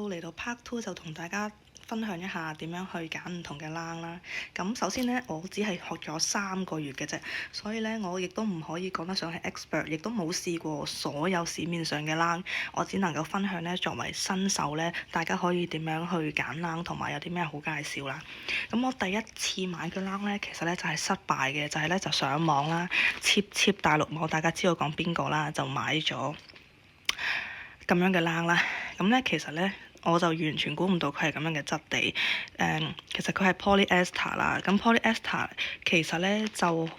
Hello，嚟到 Part Two 就同大家分享一下點樣去揀唔同嘅冷啦。咁首先呢，我只係學咗3個月嘅啫，所以呢，我亦都唔可以講得上係 expert，亦都冇試過所有市面上嘅冷。我只能夠分享呢，作為新手呢，大家可以點樣去揀冷，同埋有啲咩好介紹啦。咁我第一次買嘅冷呢，其實呢就係失敗嘅，就係呢就上網啦，cheap 大陸網，大家知道講邊個啦，就買咗咁樣嘅冷啦。咁咧其實咧我就完全估唔到佢係咁樣嘅質地。其實佢係 polyester 啦。咁 polyester 其實咧就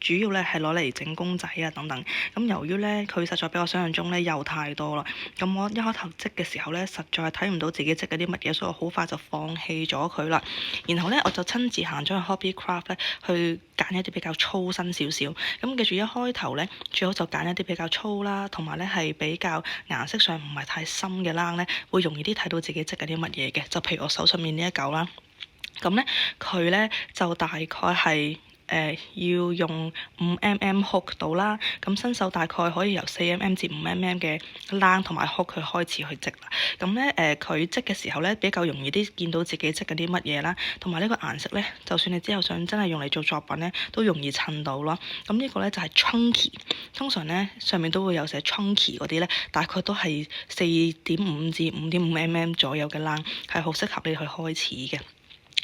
主要咧係攞嚟整公仔啊等等。咁由於咧佢實在比我想象中咧又太多啦，咁我一開頭織嘅時候咧，實在係睇唔到自己織嗰啲乜嘢，所以我好快就放棄咗佢啦。然後咧我就親自行咗去 Hobbycraft 咧去揀一啲比較粗身少少。咁記住一開頭咧最好就揀一啲比較粗啦，同埋咧係比較顏色上唔係太深嘅冷咧，會容易啲睇到自己織緊啲乜嘢嘅。就譬如我手上面呢一嚿啦，咁咧佢咧就大概係要用5mm hook 到啦，咁新手大概可以由4mm 至5mm 嘅冷同埋 hook 去開始去織啦。咁咧佢織嘅時候咧比較容易啲見到自己織緊啲乜嘢啦，同埋呢個顏色咧，就算你之後想真係用嚟做作品咧，都容易襯到咯。咁呢個咧就係 chunky， 通常咧上面都會有寫 chunky 嗰啲咧，大概都係4.5至5.5mm 左右嘅冷，係好適合你去開始嘅。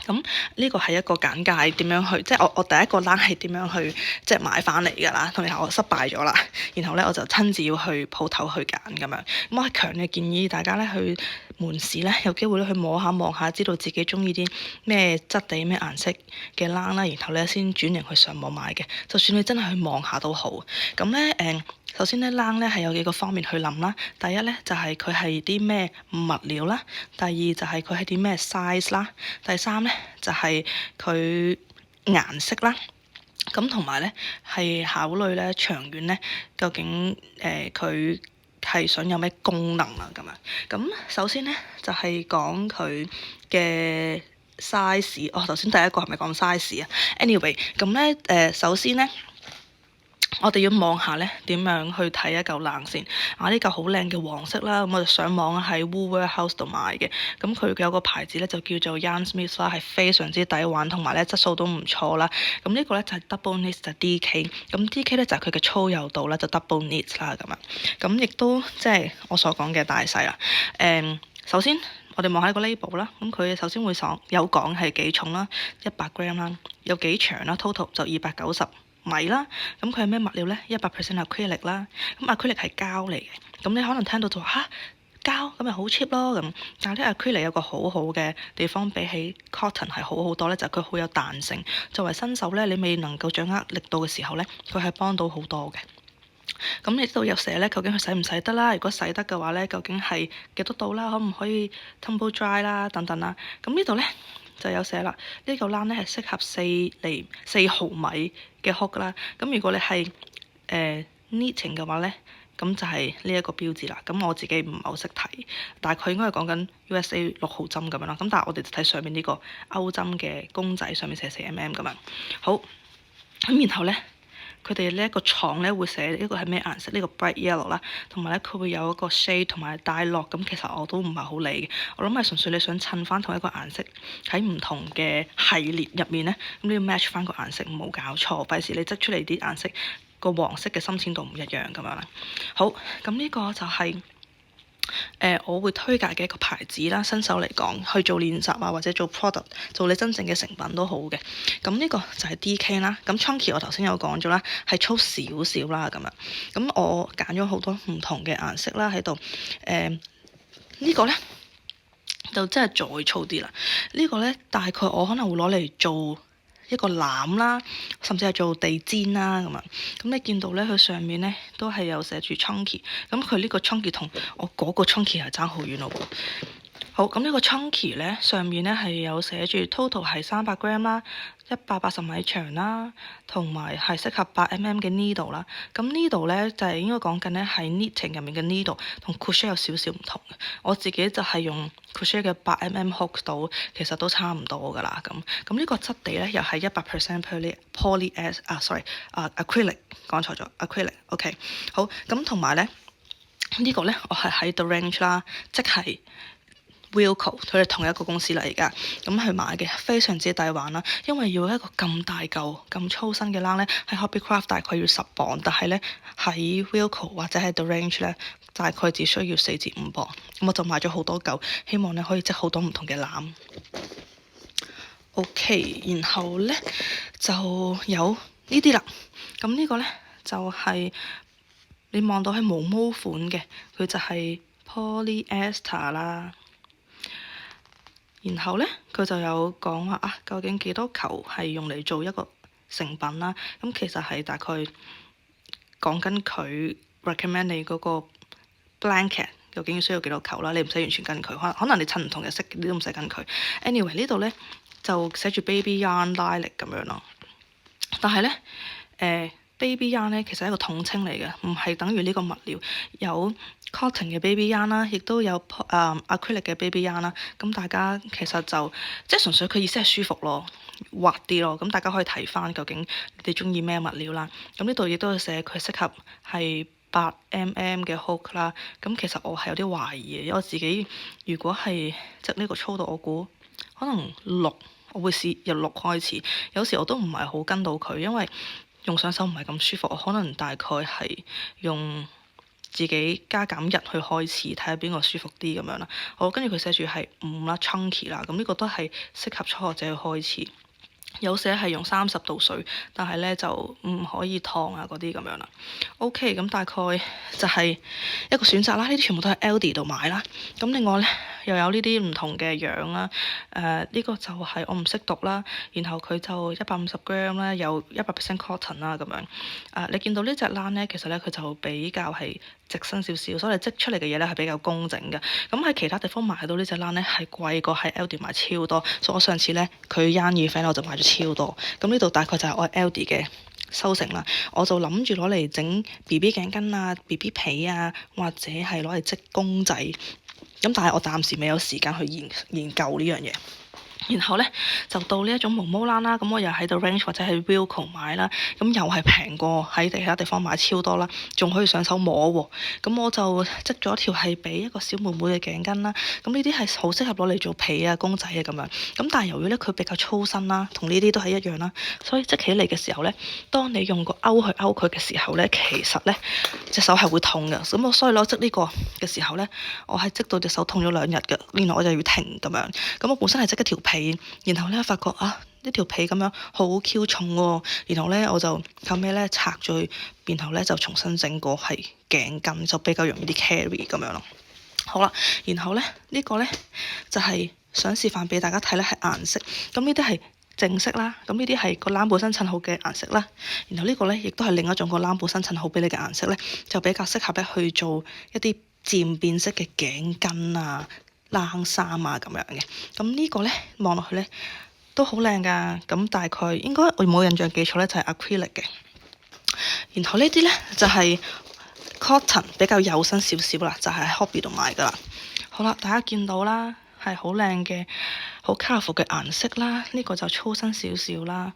咁呢個係一個簡介，點樣去即係我第一個冷係點樣去即係買翻嚟㗎啦，同埋我失敗咗啦，然後咧我就親自要去鋪頭去揀咁樣。咁我係強烈建議大家咧去門市咧有機會咧去摸下望下，知道自己中意啲咩質地咩顏色嘅冷啦，然後咧先轉型去上網買嘅。就算你真係去望下都好。咁咧首先咧冷咧係有幾個方面去諗啦。第一咧就係佢係啲咩物料啦，第二就係佢係啲咩 size 啦，第三咧就係佢顏色啦。咁同埋咧係考慮咧長遠咧究竟佢係想有咩功能啊咁樣。咁首先咧就係講佢嘅 size。頭先第一個係咪講 size 啊 ？Anyway， 咁咧首先咧，我哋要望下咧點樣去睇一嚿冷先。呢嚿好靚嘅黃色啦，咁我就上網喺 Woolworths 度買嘅。咁佢有個牌子咧就叫做 Yarn Smith 啦，係非常之抵玩，同埋咧質素都唔錯啦。咁呢個咧就係 Double Knit 就 DK。咁 DK 咧就係佢嘅粗幼度啦，就 Double Knit 啦咁樣。咁亦都即係我所講嘅大細啦。首先我哋望下個 label 啦，咁佢首先會有講係幾重啦，100g啦，有幾長啦 ，total 就290米啦。咁佢係咩物料咧？100% acrylic 啦。咁 acrylic 係膠嚟嘅。咁你可能聽到就話膠咁咪好 cheap 咯咁。但係咧 acrylic 有個好好嘅地方，比起 cotton 係好好多咧，就係佢好有彈性。作為新手咧，你未能夠掌握力度嘅時候咧，佢係幫到好多嘅。咁你呢度有寫咧，究竟佢洗唔洗得啦？如果洗得嘅話咧，究竟係幾多度啦？可唔可以 tumble dry 啦？等等啦。咁呢度咧就有寫啦，呢嚿冷咧係適合4毫米嘅 hook 啦。咁如果你係knitting 嘅話咧，咁就係呢一個標誌啦。咁我自己唔係好識睇，大概應該係講緊 USA 6號針咁樣啦。咁但係我哋就睇上面呢個歐針嘅公仔，上面寫4mm 咁樣。好，咁然後咧。佢哋呢一個廠咧會寫呢個係咩顏色？呢個 bright yellow 啦，同埋咧佢會有一個 shade 同埋帶落。咁其實我都唔係好理嘅，我諗係純粹你想襯翻同一個顏色喺唔同嘅系列入面咧，咁你要 match 翻個顏色，冇搞錯，費事你織出嚟啲顏色個黃色嘅深淺度唔一樣咁樣啦。好，咁呢個就係我會推介嘅一個牌子啦，新手嚟講去做練習啊，或者做 product 做你真正嘅成品都好嘅。咁呢個就係 DK 啦。咁 chunky 我頭先有講咗啦，係粗少少啦咁樣。咁我揀咗好多唔同嘅顏色啦喺度。呢個咧就真係再粗啲啦。呢個咧大概我可能會攞嚟做一個籃啦，甚至係做地氈啦咁樣。咁你見到咧，佢上面咧都係有寫住 chunky。咁佢呢個 chunky 同我嗰個 chunky 係爭好遠咯喎。好，咁呢個 chunky 咧上面咧係有寫住 total 係300g 啦，180米長啦，同埋係適合8mm 嘅 needle 啦。咁 needle 咧就係應該講緊咧係 knitting 入面嘅 needle，同 crochet 有少少唔同嘅。我自己就係用 crochet 嘅8mm hook 到，其實都差唔多噶啦。咁呢個質地咧又係100% acrylic， 講錯咗 acrylic。OK， 好，咁同埋咧呢個咧我係喺 The Range 啦，即係 Wilko，佢哋同一個公司嚟㗎，咁去買嘅，非常之抵玩啦。因為要一個咁大嚿、咁粗身嘅冷咧，喺 Hobbycraft 大概要10磅，但係咧喺 Wilko 或者係 The Range 咧，大概只需要4至5磅。咁我就買咗好多嚿，希望咧可以織好多唔同嘅冷。OK，然後咧就有呢啲啦。咁呢個咧就係、你望到係毛毛款嘅，佢就係 polyester 啦。然後咧佢就有講話啊，究竟幾多球係用嚟做一個成品啦？咁其實係大概講緊佢 recommend 你嗰個 blanket 究竟需要幾多球啦？你唔使完全跟佢，可能你襯唔同嘅色，你都唔使跟佢。Anyway 呢度咧就寫住 baby yarn lilac 咁樣咯。但係咧baby yarn 咧其實係一個統稱嚟嘅，唔係等於呢個物料。有 cotton 嘅 baby yarn 啦，亦都有acrylic 嘅 baby yarn 啦。咁大家其實就即係純粹佢意思係舒服咯，滑啲咯。咁大家可以睇翻究竟你哋中意咩物料啦。咁呢度亦都係寫佢適合係8mm 嘅 hook 啦。咁其實我係有啲懷疑嘅，因為我自己如果係織呢個粗度，我估可能6，我會試由6開始。有時我都唔係好跟到佢，因為用上手唔係咁舒服，我可能大概係用自己加減1去開始，睇下邊個舒服啲咁樣啦。好，跟住佢寫住係5啦 chunky 啦，咁呢個都係適合初學者去開始。有寫係用30度水，但係咧就唔可以燙啊嗰啲咁樣啦。OK，咁大概就係一個選擇啦。呢啲全部都喺 Aldi 度買啦。咁另外咧又有呢啲唔同嘅樣啦。呢個就係我唔識讀啦。然後佢就150g啦，有100% cotton 啦咁樣。你見到呢隻冷咧，其實咧佢就比較係直身少少，所以織出嚟嘅嘢咧係比較工整嘅。咁喺其他地方買到呢隻冷咧係貴過喺 Aldi 買超多，所以我上次咧佢 yarn event 我就買咗超多。咁呢度大概就係我 Aldi 嘅收成啦。我就諗住攞嚟整 BB 頸巾啊、BB 被啊，或者係攞嚟織公仔。咁但係我暫時未有時間去研究呢樣嘢。然後咧就到呢一種毛毛冷啦，咁我又喺度 Range 或者係 Wilko 買啦，咁又係平過喺其他地方買超多啦，仲可以上手摸喎。咁我就織咗條係俾一個小妹妹嘅頸巾啦。咁呢啲係好適合攞嚟做被啊、公仔啊咁樣。咁但係由於咧佢比較粗身啦，同呢啲都係一樣啦，所以織起嚟嘅時候咧，當你用個勾去勾佢嘅時候咧，其實咧隻手係會痛嘅。咁我所以攞織呢個嘅時候咧，我係織到隻手痛咗2日嘅，然後我就要停咁樣。咁我本身係織一條被，然後咧發覺呢條被咁樣好 Q 重喎，然後咧我就後尾咧拆咗，然後咧就重新整過係頸巾，就比較容易啲 carry 咁樣咯。好啦，然後咧呢個咧就係想示範俾大家睇咧係顏色，咁呢啲係正色啦，咁呢啲係個冷本身襯好嘅顏色啦。然後呢個咧亦都係另一種個冷本身襯好俾你嘅顏色咧，就比較適合咧去做一啲漸變色嘅頸巾啊、冷衫啊咁樣嘅。咁呢個咧望落去咧都好靚㗎。咁大概應該我冇印象記錯咧就係 acrylic 嘅。然後呢啲咧就係 cotton 比較幼身少少啦，就係喺 Hobby 度買㗎啦。好啦，大家見到啦，係好靚嘅、好 colourful 嘅顏色啦。呢個就粗身少少啦。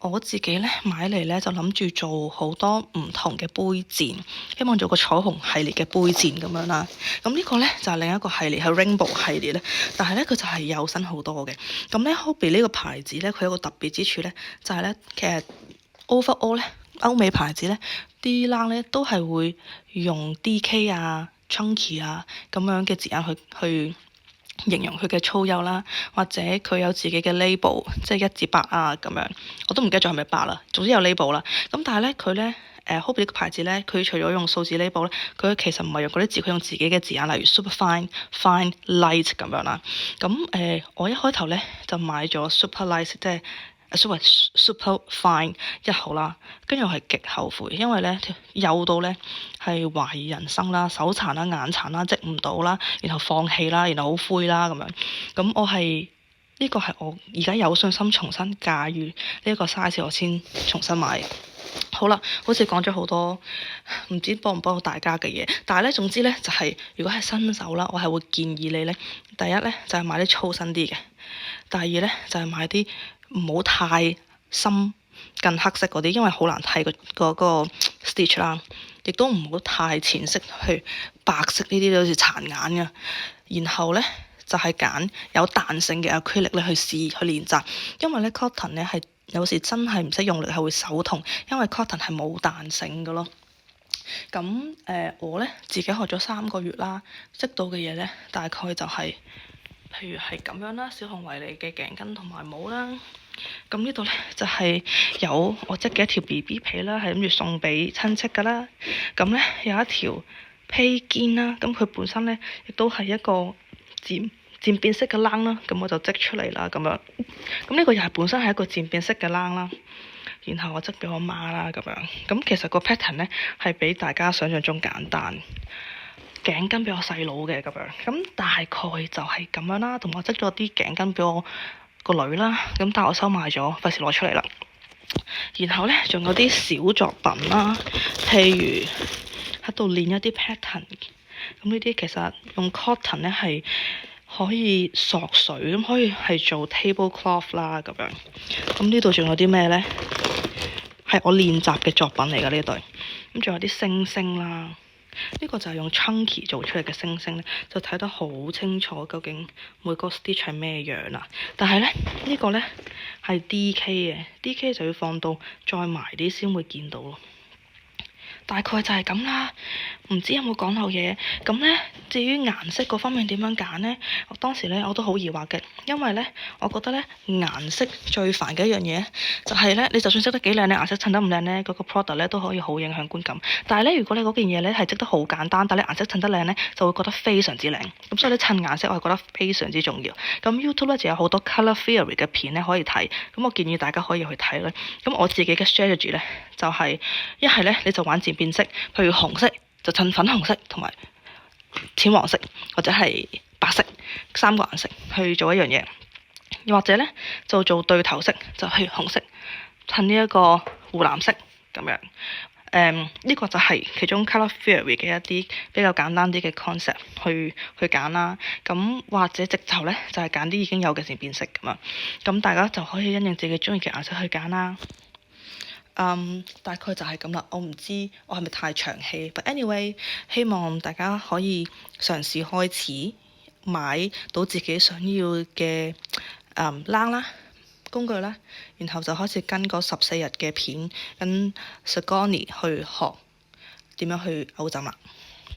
我自己咧買嚟咧就諗住做好多唔同嘅杯墊，希望做個彩虹系列嘅杯墊咁樣啦。咁呢個咧就係另一個系列係 Rainbow 系列咧，但係咧佢就係幼身好多嘅。咁咧 Hobby 呢個牌子咧，佢有個特別之處咧，就係咧其實 overall 咧歐美牌子咧啲冷咧都係會用 DK 啊、chunky 啊咁樣嘅字眼去形容佢嘅粗幼啦，或者佢有自己嘅 label，即係1至8啊咁樣，我都唔記得咗係咪8啦。總之有 label 啦。咁但係咧佢咧Hobby 呢個牌子咧，佢除咗用數字 label 咧，佢其實唔係用嗰啲字，佢用自己嘅字眼，例如 super fine、fine、light 咁樣啦。咁我一開頭咧就買咗 super light，即係super fine 1號啦，跟住我係極後悔，因為咧幼到咧係懷疑人生啦、手殘啦、眼殘啦、織唔到啦，然後放棄啦，然後好灰啦咁樣。咁我係呢個係我而家有信心重新駕馭呢一個 size，我先重新買。好啦，好似講咗好多唔知幫唔幫到大家嘅嘢，但係咧總之咧就係如果係新手啦，我係會建議你咧，第一咧就係買啲粗身啲嘅，第二咧就係買啲唔好太深近黑色嗰啲，因為好難睇個 stitch 啦，亦都唔好太淺色，去白色呢啲都好似殘眼嘅。然後咧就係揀有彈性嘅 acrylic 咧去試去練習，因為咧 cotton 咧係有時真係唔識用力係會手痛，因為 cotton 係冇彈性嘅咯。咁我咧自己學咗3個月啦，織到嘅嘢咧大概就係、譬如係咁樣啦，小熊維尼嘅頸巾同埋帽啦。咁呢度咧就係有我織嘅一條 BB 被啦，係諗住送俾親戚噶啦。咁咧有一條披肩啦，咁佢本身咧亦都係一個漸變色嘅冷啦，咁我就織出嚟啦咁樣。咁呢個又係本身係一個漸變色嘅冷啦。然後我織俾我媽啦咁樣，咁其實個 pattern 咧係比大家想象中簡單。頸巾俾我細佬嘅咁樣，咁大概就係咁樣啦。同埋我織咗啲頸巾俾我個女啦，咁但係我收埋咗，費事攞出嚟啦。然後咧仲有啲小作品啦，譬如喺度練一啲 pattern。咁呢啲其實用 cotton 咧係可以索水，咁可以係做 tablecloth 啦咁樣。咁呢度仲有啲咩咧？係我練習嘅作品嚟㗎呢對，咁仲有啲星星啦，呢個就係用 chunky 做出嚟嘅星星咧，就睇得好清楚究竟每個 stitch 係咩樣啦。但係咧呢個咧係 DK 嘅，DK 就要放到再埋啲先會見到咯。大概就係咁啦，唔知有冇講漏嘢？咁咧，至於顏色嗰方面點樣揀咧？我當時咧我都好疑惑嘅，因為咧我覺得咧顏色最煩嘅一樣嘢就係咧，你就算織得幾靚咧，顏色襯得唔靚咧，嗰個 product 咧都可以好影響觀感。但係咧，如果你嗰件嘢咧係織得好簡單，但係你顏色襯得靚咧，就會覺得非常之靚。咁所以咧襯顏色我係覺得非常之重要。咁 YouTube 咧就有好多 colour theory 嘅片咧可以睇，咁我建議大家可以去睇咧。咁我自己嘅 strategy 咧就係一係咧你就玩漸變色，譬如紅色就襯粉紅色同埋淺黃色或者係白色3個顏色去做一樣嘢，又或者咧就做對頭色，就譬如紅色襯呢一個湖藍色咁樣。呢個就係其中 colour theory 嘅一啲比較簡單啲嘅 concept 去揀啦。咁或者直頭咧就係揀啲已經有嘅漸變色咁樣，咁大家就可以因應自己中意嘅顏色去揀啦。大概就係咁啦，我唔知我係咪太長氣，but anyway，希望大家可以嘗試開始買到自己想要嘅冷啦、工具啦，然後就開始跟嗰14日嘅片跟 Sagoni 去學點樣去鈎針啦。